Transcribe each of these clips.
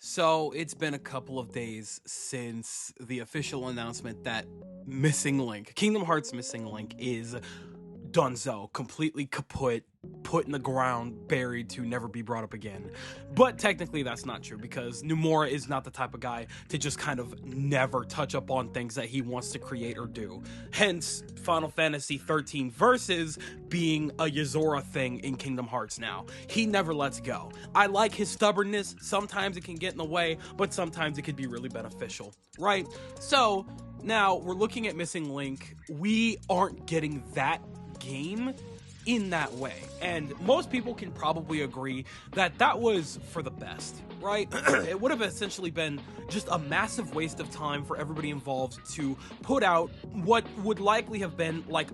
So it's been a couple of days since the official announcement that Missing Link, Kingdom Hearts Missing Link, is donezo, completely kaput, put in the ground, buried to never be brought up again. But technically that's not true, because Nomura is not the type of guy to just kind of never touch up on things that he wants to create or do. Hence, Final Fantasy 13 Versus being a Yozora thing in Kingdom Hearts now. He never lets go. I like his stubbornness. Sometimes it can get in the way, but sometimes it could be really beneficial, right? So now we're looking at Missing Link. We aren't getting that game in that way, and most people can probably agree that that was for the best, right? It would have essentially been just a massive waste of time for everybody involved to put out what would likely have been like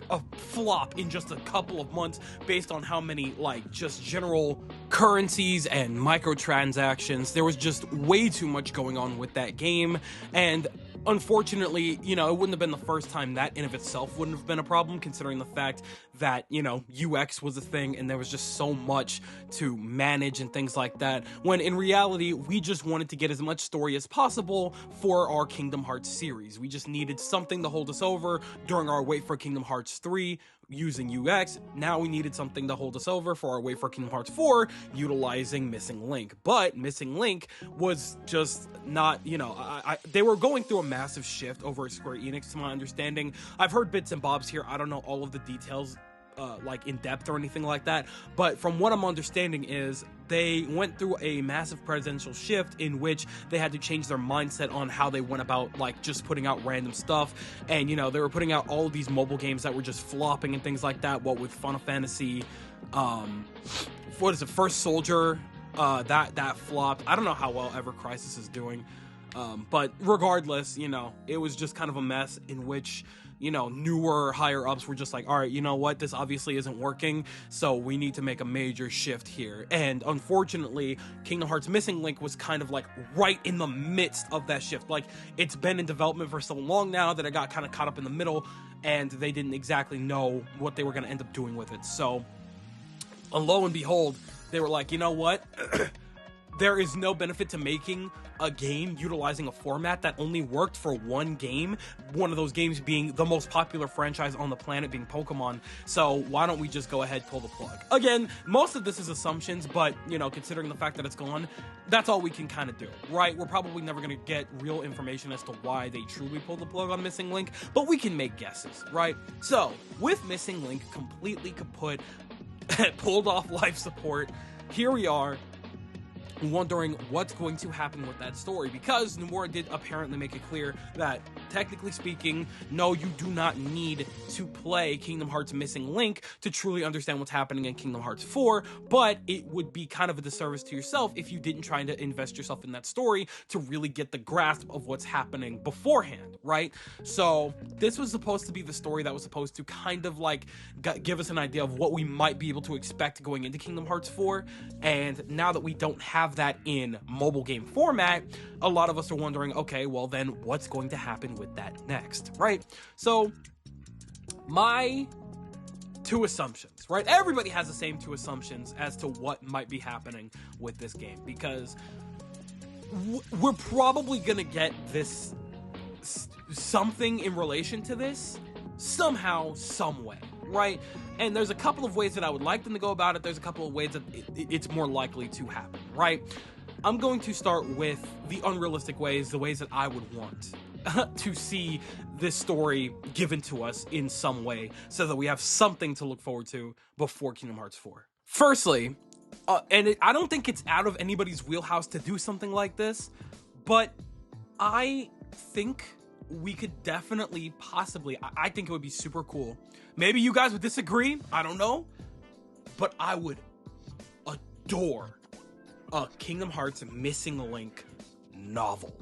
a flop in just a couple of months, based on how many like just general currencies and microtransactions. There was just way too much going on with that game, and unfortunately, it wouldn't have been the first time that in of itself wouldn't have been a problem, considering the fact that, UX was a thing and there was just so much to manage and things like that, when in reality, we just wanted to get as much story as possible for our Kingdom Hearts series. We just needed something to hold us over during our wait for Kingdom Hearts 3 using UX. Now we needed something to hold us over for our wait for Kingdom Hearts 4 utilizing Missing Link. But Missing Link was just not, they were going through a massive shift over at Square Enix, to my understanding. I've heard bits and bobs here. I don't know all of the details like in depth or anything like that, but from what I'm understanding is they went through a massive presidential shift in which they had to change their mindset on how they went about like just putting out random stuff. And they were putting out all of these mobile games that were just flopping and things like that. What with Final Fantasy First Soldier, that flopped. I don't know how well Ever Crisis is doing, but regardless, it was just kind of a mess in which newer higher ups were just like, all right, you know what, this obviously isn't working, so we need to make a major shift here. And unfortunately, Kingdom Hearts Missing Link was kind of like right in the midst of that shift. Like, it's been in development for so long now that I got kind of caught up in the middle, and they didn't exactly know what they were going to end up doing with it. So lo and behold, they were like, you know what, there is no benefit to making a game utilizing a format that only worked for one game, one of those games being the most popular franchise on the planet, being Pokemon. So why don't we just go ahead, pull the plug? Again, most of this is assumptions, but considering the fact that it's gone, that's all we can kind of do, right? We're probably never going to get real information as to why they truly pulled the plug on Missing Link, but we can make guesses, right? So with Missing Link completely kaput, pulled off life support, here we are wondering what's going to happen with that story, because Nomura did apparently make it clear that, technically speaking, no, you do not need to play Kingdom Hearts Missing Link to truly understand what's happening in Kingdom Hearts 4, but it would be kind of a disservice to yourself if you didn't try to invest yourself in that story to really get the grasp of what's happening beforehand, right? So this was supposed to be the story that was supposed to kind of like give us an idea of what we might be able to expect going into Kingdom Hearts 4, and now that we don't have that in mobile game format, a lot of us are wondering, okay, well then what's going to happen with that next, right? So my two assumptions, right? Everybody has the same two assumptions as to what might be happening with this game, because we're probably gonna get this something in relation to this somehow, some way, right? And there's a couple of ways that I would like them to go about it. There's a couple of ways that it's more likely to happen, right? I'm going to start with the unrealistic ways, the ways that I would want to see this story given to us in some way, so that we have something to look forward to before Kingdom Hearts 4. Firstly, I don't think it's out of anybody's wheelhouse to do something like this, but I think we could definitely, possibly, I think it would be super cool. Maybe you guys would disagree, I don't know, but I would adore a Kingdom Hearts Missing Link novel,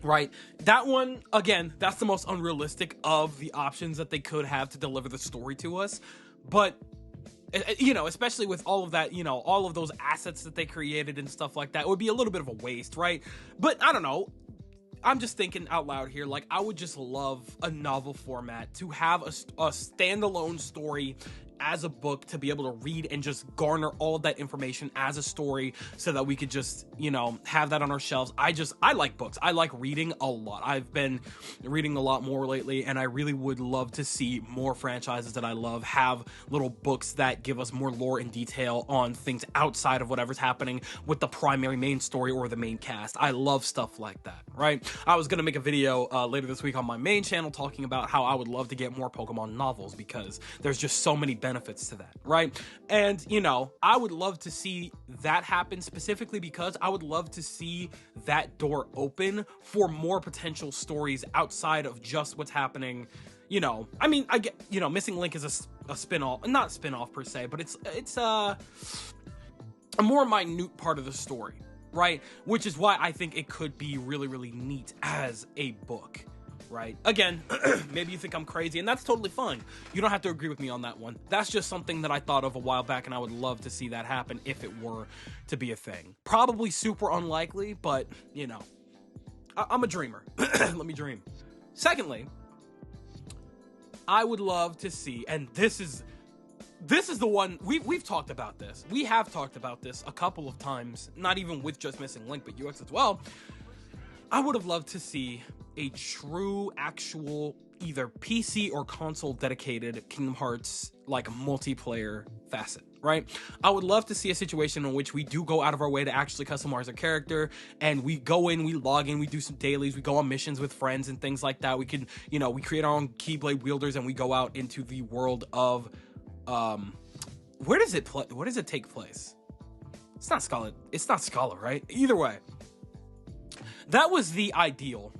right? That one, again, that's the most unrealistic of the options that they could have to deliver the story to us, but especially with all of that, all of those assets that they created and stuff like that, it would be a little bit of a waste, right? But I don't know, I'm just thinking out loud here, like, I would just love a novel format to have a standalone story as a book to be able to read and just garner all of that information as a story so that we could just, you know, have that on our shelves. I like books. I like reading a lot. I've been reading a lot more lately, and I really would love to see more franchises that I love have little books that give us more lore and detail on things outside of whatever's happening with the primary main story or the main cast. I love stuff like that, right? I was going to make a video later this week on my main channel talking about how I would love to get more Pokemon novels because there's just so many benefits to that, right? And, you know, I would love to see that happen specifically because I would love to see that door open for more potential stories outside of just what's happening. You know, I mean, I get, you know, Missing Link is a spin-off, not spin-off per se, but it's a more minute part of the story, right? Which is why I think it could be really, really neat as a book, right? Again, maybe you think I'm crazy, and that's totally fine. You don't have to agree with me on that one. That's just something that I thought of a while back, and I would love to see that happen if it were to be a thing. Probably super unlikely, but, you know, I'm a dreamer. Let me dream. Secondly, I would love to see, and this is the one, we've talked about this. We have talked about this a couple of times, not even with just Missing Link, but UX as well. I would have loved to see a true, actual, either PC or console dedicated Kingdom Hearts, like, multiplayer facet, right? I would love to see a situation in which we do go out of our way to actually customize our character, and we go in, we log in, we do some dailies, we go on missions with friends and things like that. We can, you know, we create our own Keyblade wielders, and we go out into the world of, where does it take place? It's not Scala, right? Either way, that was the ideal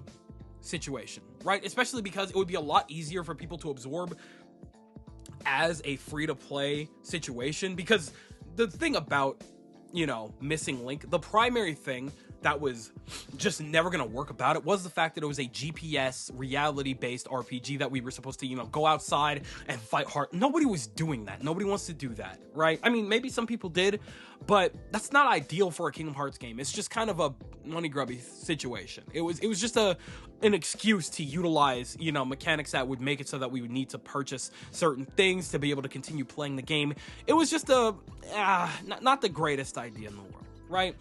situation, right? Especially because it would be a lot easier for people to absorb as a free-to-play situation, because the thing about, you know, Missing Link, the primary thing that was just never gonna work about it was the fact that it was a GPS reality-based RPG that we were supposed to, you know, go outside and fight hard. Nobody was doing that. Nobody wants to do that, right? I mean, maybe some people did, but that's not ideal for a Kingdom Hearts game. It's just kind of a money grubby situation. It was just an excuse to utilize, you know, mechanics that would make it so that we would need to purchase certain things to be able to continue playing the game. It was just not the greatest idea in the world, right?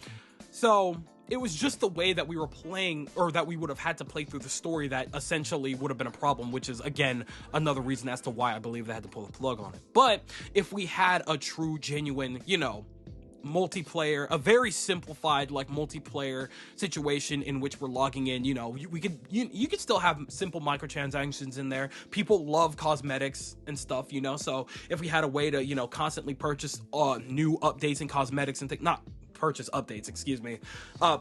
So it was just the way that we were playing, or that we would have had to play through the story, that essentially would have been a problem, which is, again, another reason as to why I believe they had to pull the plug on it. But if we had a true, genuine, you know, multiplayer, a very simplified, like, multiplayer situation in which we're logging in, you know, you could still have simple microtransactions in there. People love cosmetics and stuff, you know, so if we had a way to, you know, constantly purchase new updates and cosmetics and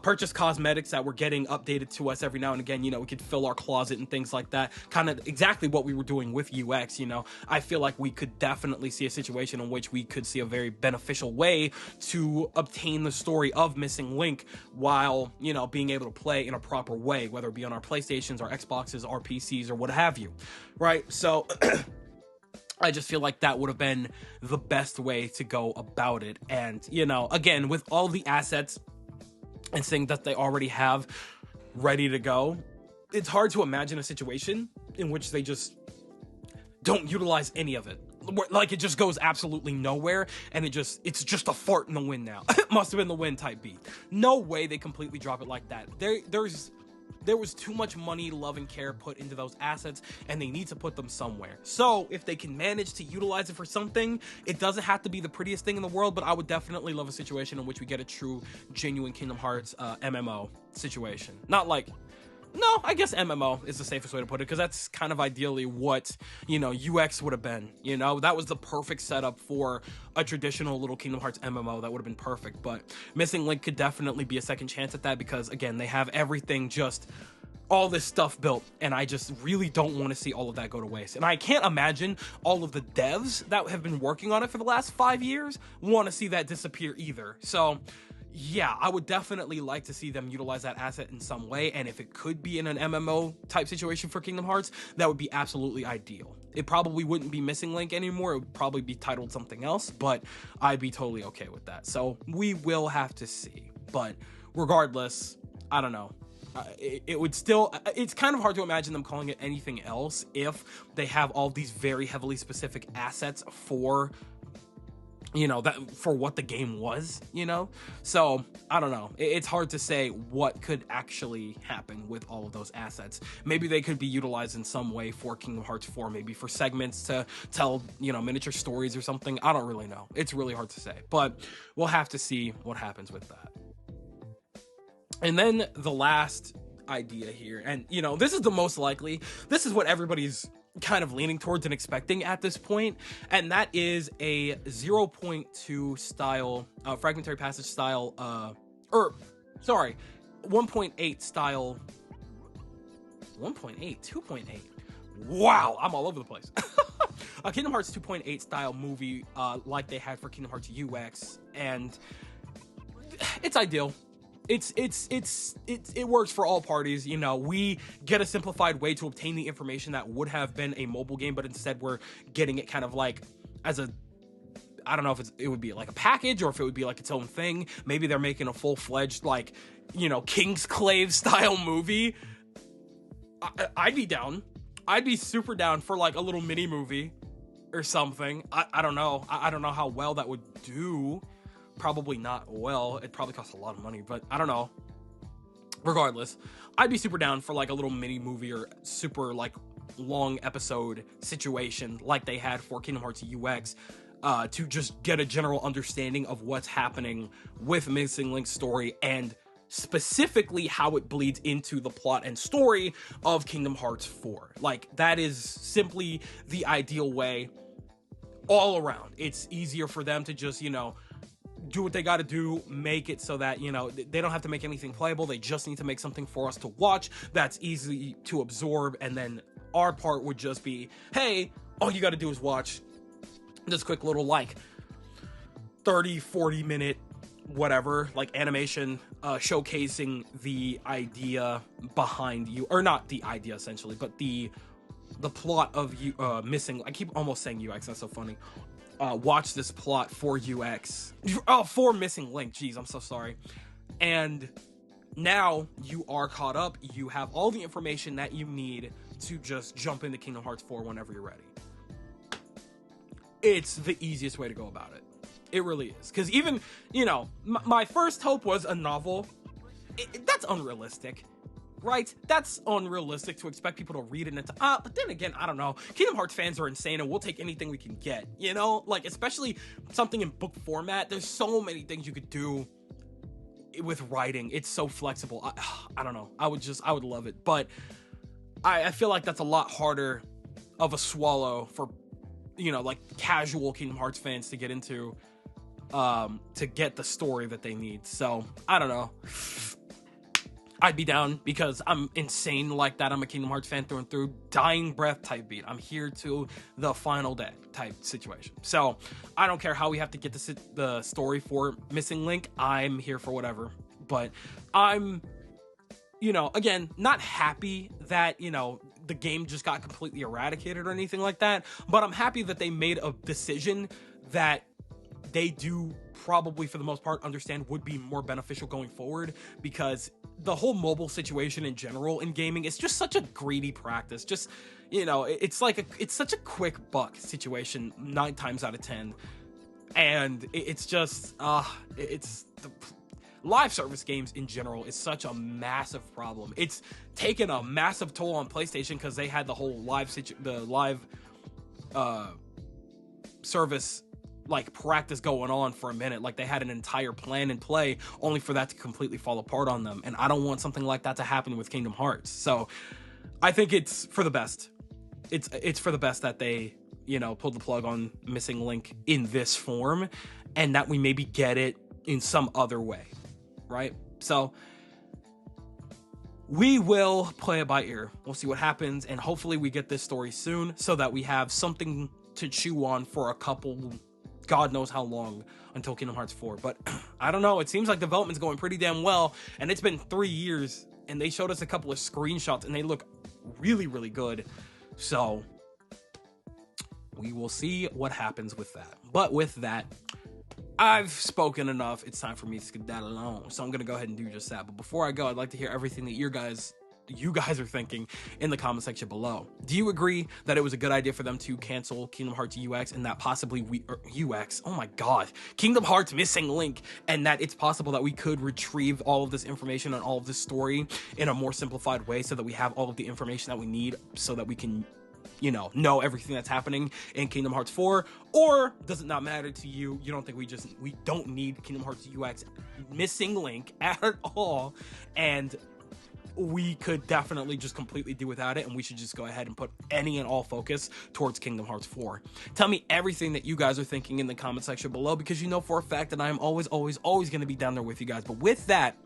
purchase cosmetics that were getting updated to us every now and again, you know, we could fill our closet and things like that, kind of exactly what we were doing with UX, you know. I feel like we could definitely see a situation in which we could see a very beneficial way to obtain the story of Missing Link while, you know, being able to play in a proper way, whether it be on our PlayStations, our Xboxes, our PCs, or what have you, right? So I just feel like that would have been the best way to go about it. And, you know, again, with all the assets and things that they already have ready to go, it's hard to imagine a situation in which they just don't utilize any of it. Like, it just goes absolutely nowhere, and it's just a fart in the wind now. It must have been the wind type beat. No way they completely drop it like that. There was too much money, love, and care put into those assets, and they need to put them somewhere. So if they can manage to utilize it for something, it doesn't have to be the prettiest thing in the world, but I would definitely love a situation in which we get a true, genuine Kingdom Hearts MMO situation. Not like... No, I guess MMO is the safest way to put it, because that's kind of ideally what, you know, UX would have been. You know, that was the perfect setup for a traditional little Kingdom Hearts MMO. That would have been perfect, but Missing Link could definitely be a second chance at that, because, again, they have everything, just all this stuff built, and I just really don't want to see all of that go to waste. And I can't imagine all of the devs that have been working on it for the last 5 years want to see that disappear either. So yeah, I would definitely like to see them utilize that asset in some way, and if it could be in an MMO type situation for Kingdom Hearts, that would be absolutely ideal. It probably wouldn't be Missing Link anymore, it would probably be titled something else, but I'd be totally okay with that. So we will have to see. But regardless, I don't know. it would still, it's kind of hard to imagine them calling it anything else if they have all these very heavily specific assets for, you know, that for what the game was, you know? So I don't know. It's hard to say what could actually happen with all of those assets. Maybe they could be utilized in some way for Kingdom Hearts 4, maybe for segments to tell, you know, miniature stories or something. I don't really know. It's really hard to say, but we'll have to see what happens with that. And then the last idea here, and, you know, this is the most likely, this is what everybody's kind of leaning towards and expecting at this point, and that is a 0.2 style, fragmentary passage style, 1.8 style, 1.8, 2.8. Wow, I'm all over the place. A Kingdom Hearts 2.8 style movie, like they had for Kingdom Hearts UX, and it's ideal. It works for all parties. You know, we get a simplified way to obtain the information that would have been a mobile game, but instead we're getting it kind of like as a, I don't know if it would be like a package or if it would be like its own thing. Maybe they're making a full-fledged, like, you know, Kingsclave style movie. I'd be down. I'd be super down for like a little mini movie or something. I don't know. I don't know how well that would do. Probably not well. It probably costs a lot of money, but I don't know. Regardless, I'd be super down for like a little mini movie or super like long episode situation like they had for Kingdom Hearts UX, to just get a general understanding of what's happening with Missing Link's story and specifically how it bleeds into the plot and story of Kingdom Hearts 4. Like, that is simply the ideal way all around. It's easier for them to just, you know, do what they got to do, make it so that, you know, they don't have to make anything playable. They just need to make something for us to watch that's easy to absorb. And then our part would just be, hey, all you got to do is watch this quick little, like, 30-40 minute whatever, like, animation showcasing the idea behind you, or not the idea essentially, but the plot of you Missing. I keep almost saying UX, that's so funny. Watch this plot for UX. Oh, for Missing Link. Jeez, I'm so sorry. And now you are caught up. You have all the information that you need to just jump into Kingdom Hearts 4 whenever you're ready. It's the easiest way to go about it. It really is. Because even, you know, my first hope was a novel. That's unrealistic. Right? That's unrealistic to expect people to read it into, but then again, I don't know. Kingdom Hearts fans are insane and we'll take anything we can get, you know? Like, especially something in book format. There's so many things you could do with writing. It's so flexible. I don't know. I would love it. But I feel like that's a lot harder of a swallow for, you know, like casual Kingdom Hearts fans to get into, to get the story that they need. So, I don't know. I'd be down because I'm insane like that. I'm a Kingdom Hearts fan through and through. Dying breath type beat. I'm here to the final day type situation. So I don't care how we have to get the story for Missing Link. I'm here for whatever. But I'm, you know, again, not happy that, you know, the game just got completely eradicated or anything like that. But I'm happy that they made a decision that they do probably for the most part understand would be more beneficial going forward, because the whole mobile situation in general in gaming is just such a greedy practice. Just, you know, it's such a quick buck situation 9 times out of 10. And it's just, it's the live service games in general is such a massive problem. It's taken a massive toll on PlayStation because they had the whole live service like practice going on for a minute. Like, they had an entire plan in play only for that to completely fall apart on them. And I don't want something like that to happen with Kingdom Hearts. So I think it's for the best. It's for the best that they, you know, pulled the plug on Missing Link in this form, and that we maybe get it in some other way, right? So we will play it by ear. We'll see what happens, and hopefully we get this story soon so that we have something to chew on for a couple, God knows how long, until Kingdom Hearts 4. But I don't know. It seems like development's going pretty damn well, and it's been 3 years, and they showed us a couple of screenshots, and they look really, really good. So we will see what happens with that. But with that, I've spoken enough. It's time for me to skedaddle alone. So I'm going to go ahead and do just that. But before I go, I'd like to hear everything that you guys are thinking in the comment section below. Do you agree that it was a good idea for them to cancel Kingdom Hearts UX and that possibly Kingdom Hearts Missing Link, and that it's possible that we could retrieve all of this information and all of this story in a more simplified way so that we have all of the information that we need so that we can know everything that's happening in Kingdom Hearts 4? Or does it not matter to you? You don't think we don't need Kingdom Hearts UX Missing Link at all, and we could definitely just completely do without it, and we should just go ahead and put any and all focus towards Kingdom Hearts 4? Tell me everything that you guys are thinking in the comment section below, because you know for a fact that I am always going to be down there with you guys. But with that,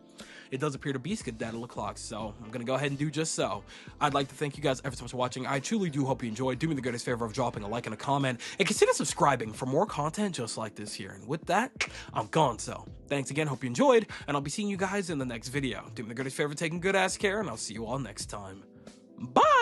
it does appear to be skedaddle o'clock, so I'm going to go ahead and do just so. I'd like to thank you guys ever so much for watching. I truly do hope you enjoyed. Do me the greatest favor of dropping a like and a comment, and consider subscribing for more content just like this here. And with that, I'm gone, so thanks again, hope you enjoyed, and I'll be seeing you guys in the next video. Do me the greatest favor of taking good ass care, and I'll see you all next time. Bye!